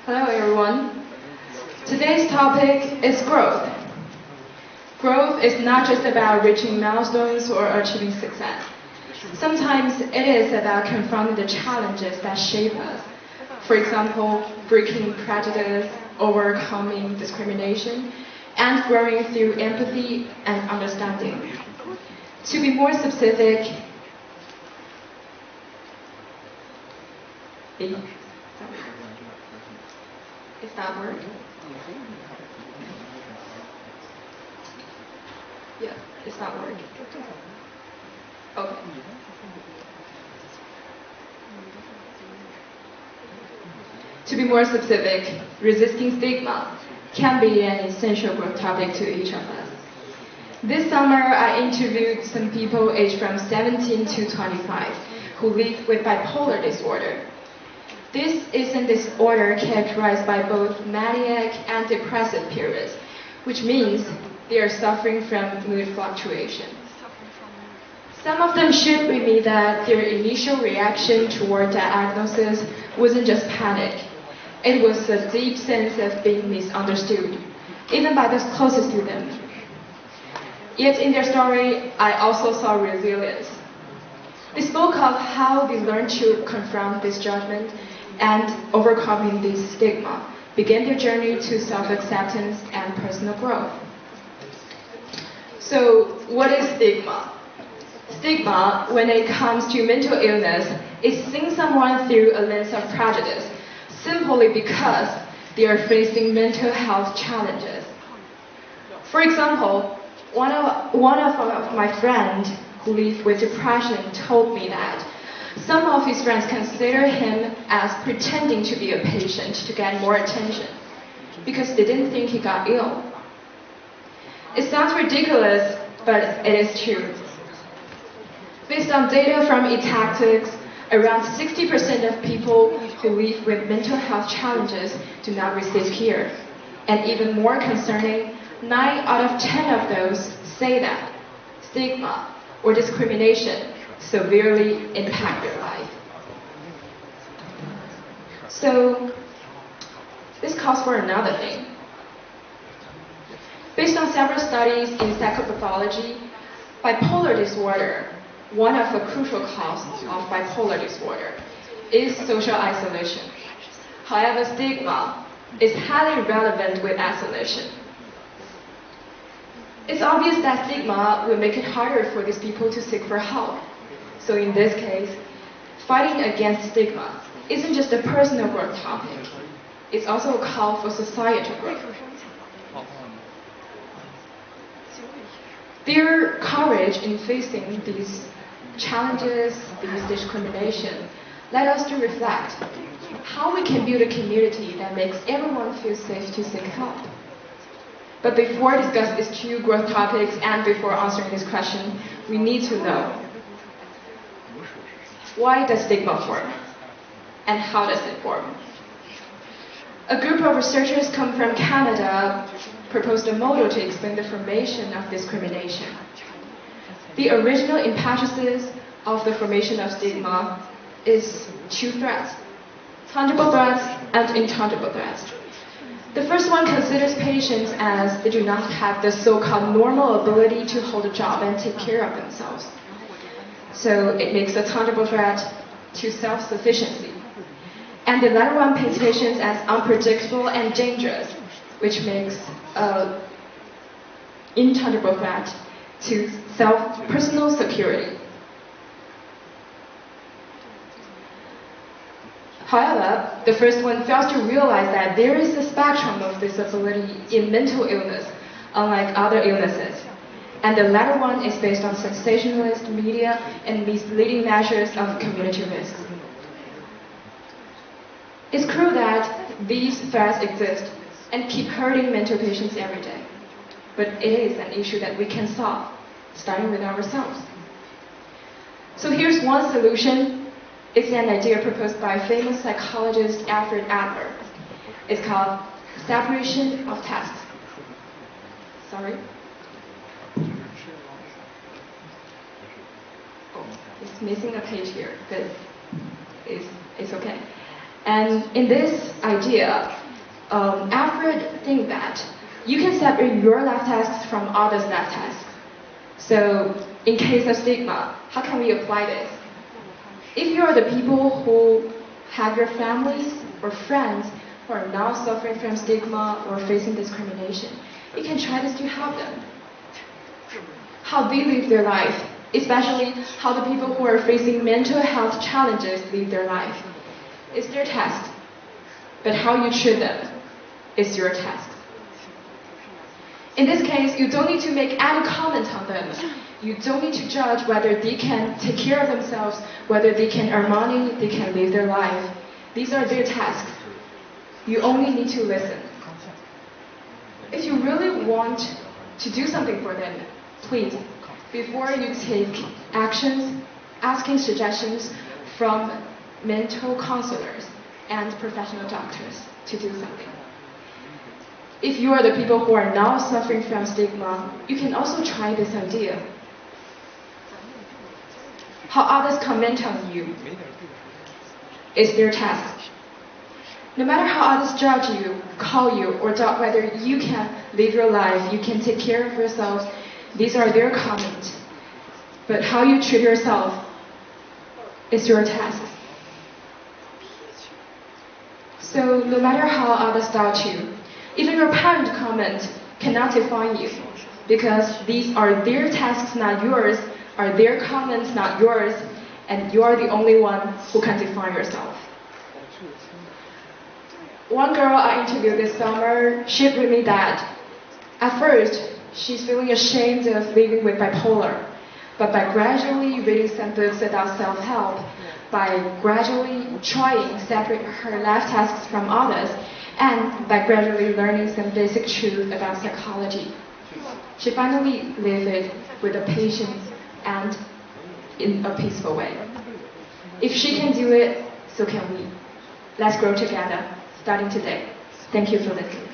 Hello everyone. Today's topic is growth. Growth is not just about reaching milestones or achieving success. Sometimes it is about confronting the challenges that shape us. For example, breaking prejudice, overcoming discrimination, and growing through empathy and understanding. To be more specific, is that work? Yeah, it's not working. Okay. To be more specific, resisting stigma can be an essential growth topic to each of us. This summer, I interviewed some people aged from 17 to 25 who live with bipolar disorder. This is a disorder characterized by both maniac and depressive periods, which means they are suffering from mood fluctuations. Some of them shared with me that their initial reaction toward diagnosis wasn't just panic. It was a deep sense of being misunderstood, even by those closest to them. Yet in their story, I also saw resilience. They spoke of how they learned to confront this judgment and overcoming this stigma, began their journey to self-acceptance and personal growth. So, what is stigma? Stigma, when it comes to mental illness, is seeing someone through a lens of prejudice, simply because they are facing mental health challenges. For example, one of my friends who lives with depression told me that some of his friends consider him as pretending to be a patient to get more attention because they didn't think he got ill. It sounds ridiculous, but it is true. Based on data from TEDxRDFZ, around 60% of people who live with mental health challenges do not receive care. And even more concerning, 9 out of 10 of those say that stigma or discrimination severely impact their life. So, this calls for another thing. Based on several studies in psychopathology, bipolar disorder, one of the crucial causes of bipolar disorder, is social isolation. However, stigma is highly relevant with isolation. It's obvious that stigma will make it harder for these people to seek for help. So in this case, fighting against stigma isn't just a personal growth topic. It's also a call for societal growth. Their courage in facing these challenges, these discrimination, led us to reflect how we can build a community that makes everyone feel safe to seek help. But before discussing these two growth topics and before answering this question, we need to know, why does stigma form? And how does it form? A group of researchers come from Canada proposed a model to explain the formation of discrimination. The original impetuses of the formation of stigma is 2 threats: tangible threats and intangible threats. The first one considers patients as they do not have the so-called normal ability to hold a job and take care of themselves. So it makes a tangible threat to self-sufficiency. And the latter one paints patients as unpredictable and dangerous, which makes an intangible threat to personal security. However, the first one fails to realize that there is a spectrum of disability in mental illness, unlike other illnesses. And the latter one is based on sensationalist media and misleading measures of community risks. It's cruel that these threats exist and keep hurting mental patients every day. But it is an issue that we can solve, starting with ourselves. So here's one solution. It's an idea proposed by famous psychologist Alfred Adler. It's called separation of tasks. Sorry? Oh, it's missing a page here, but it's okay. And in this idea, Alfred thinks that you can separate your life tasks from others' life tasks. So, in case of stigma, how can we apply this? If you are the people who have your families or friends who are now suffering from stigma or facing discrimination, you can try this to help them. How they live their life, especially how the people who are facing mental health challenges live their life, is their task. But how you treat them is your task. In this case, you don't need to make any comment on them. You don't need to judge whether they can take care of themselves, whether they can earn money, they can live their life. These are their tasks. You only need to listen. If you really want to do something for them, please, before you take actions, asking suggestions from mental counselors and professional doctors to do something. If you are the people who are now suffering from stigma, you can also try this idea. How others comment on you is their task. No matter how others judge you, call you, or doubt whether you can live your life, you can take care of yourself, these are their comments. But how you treat yourself is your task. So no matter how others doubt you, even your parent comment cannot define you, because these are their tasks, not yours, are their comments, not yours, and you are the only one who can define yourself. One girl I interviewed this summer shared with me that at first she's feeling ashamed of living with bipolar, but by gradually reading some books about self-help, by gradually trying to separate her life tasks from others, and by gradually learning some basic truth about psychology, she finally lived it with a patience and in a peaceful way. If she can do it, so can we. Let's grow together, starting today. Thank you for listening.